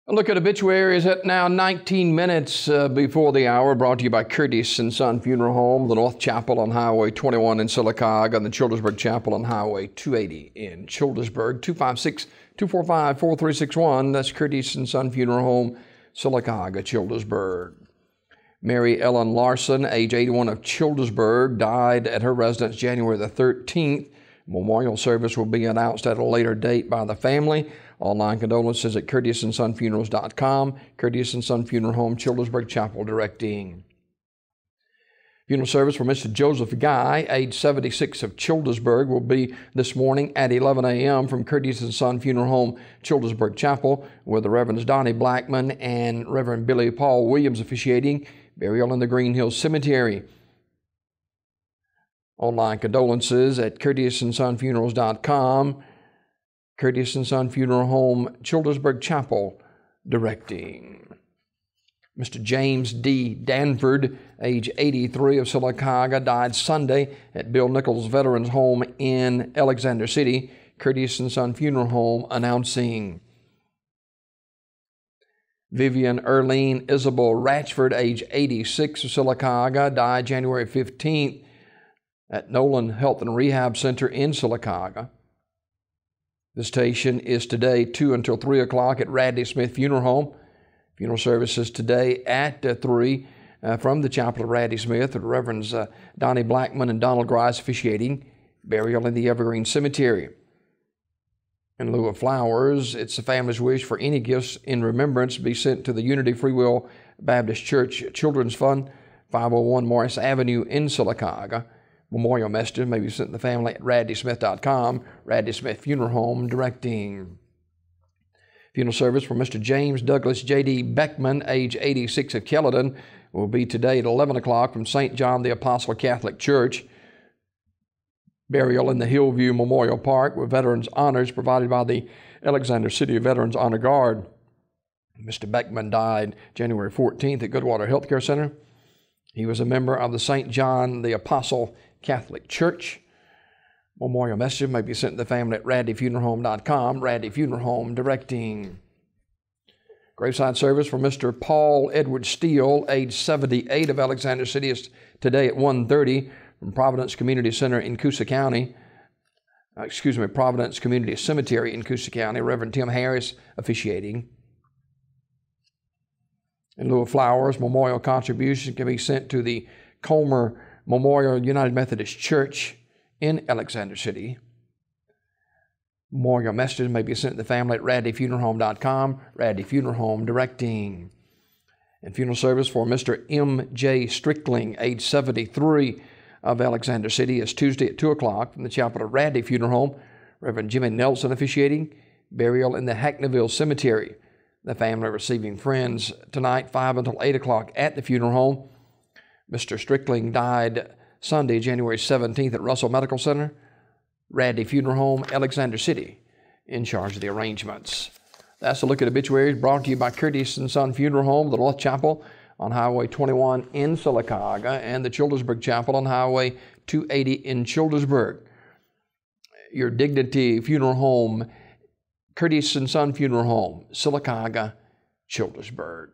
A look at obituaries at now 19 minutes before the hour, brought to you by Curtis and Son Funeral Home, the North Chapel on Highway 21 in Sylacauga, and the Childersburg Chapel on Highway 280 in Childersburg. 256-245-4361. That's Curtis and Son Funeral Home, Sylacauga, Childersburg. Mary Ellen Larson, age 81 of Childersburg, died at her residence January the 13th. Memorial service will be announced at a later date by the family. Online condolences at CurtisandSonFunerals.com. Curtis and Son Funeral Home, Childersburg Chapel, directing. Funeral service for Mr. Joseph Guy, age 76 of Childersburg, will be this morning at 11 a.m. from Curtis and Son Funeral Home, Childersburg Chapel, with the Reverends Donnie Blackman and Reverend Billy Paul Williams officiating. Burial in the Green Hills Cemetery. Online condolences at CurtisandSonFunerals.com. Curtis and Son Funeral Home, Childersburg Chapel, directing. Mr. James D. Danford, age 83 of Sylacauga, died Sunday at Bill Nichols Veterans Home in Alexander City. Curtis and Son Funeral Home announcing. Vivian Erlene Isabel Ratchford, age 86 of Sylacauga, died January 15th at Nolan Health and Rehab Center in Sylacauga. The station is today 2 until 3 o'clock at Radley Smith Funeral Home. Funeral services today at 3 from the Chapel of Radley Smith, with Reverends Donnie Blackman and Donald Grice officiating. Burial in the Evergreen Cemetery. In lieu of flowers, it's the family's wish for any gifts in remembrance be sent to the Unity Free Will Baptist Church Children's Fund, 501 Morris Avenue in Sylacauga. Memorial messages may be sent to the family at RadleySmith.com. Radley Smith Funeral Home, directing. Funeral service for Mr. James Douglas J.D. Beckman, age 86 of Kelladon, will be today at 11 o'clock from St. John the Apostle Catholic Church. Burial in the Hillview Memorial Park with veterans' honors provided by the Alexander City Veterans Honor Guard. Mr. Beckman died January 14th at Goodwater Healthcare Center. He was a member of the St. John the Apostle Catholic Church. Memorial messages may be sent to the family at RadleyFuneralHome.com. Radley Funeral Home, directing. Graveside service for Mr. Paul Edward Steele, age 78 of Alexander City, is today at 1:30 from Providence Community Center in Coosa County. Providence Community Cemetery in Coosa County. Reverend Tim Harris officiating. In lieu of flowers, memorial contributions can be sent to the Comer Memorial United Methodist Church in Alexander City. Memorial messages may be sent to the family at RadleyFuneralHome.com. Radley Funeral Home, directing. And funeral service for Mr. M.J. Strickling, age 73 of Alexander City, is Tuesday at 2 o'clock from the Chapel of Radley Funeral Home. Reverend Jimmy Nelson officiating. Burial in the Hackneyville Cemetery. The family receiving friends tonight, 5 until 8 o'clock at the funeral home. Mr. Strickling died Sunday, January 17th at Russell Medical Center. Radley Funeral Home, Alexander City, in charge of the arrangements. That's a look at obituaries brought to you by Curtis and Son Funeral Home, the North Chapel on Highway 21 in Sylacauga, and the Childersburg Chapel on Highway 280 in Childersburg. Your Dignity Funeral Home, Curtis and Son Funeral Home, Sylacauga, Childersburg.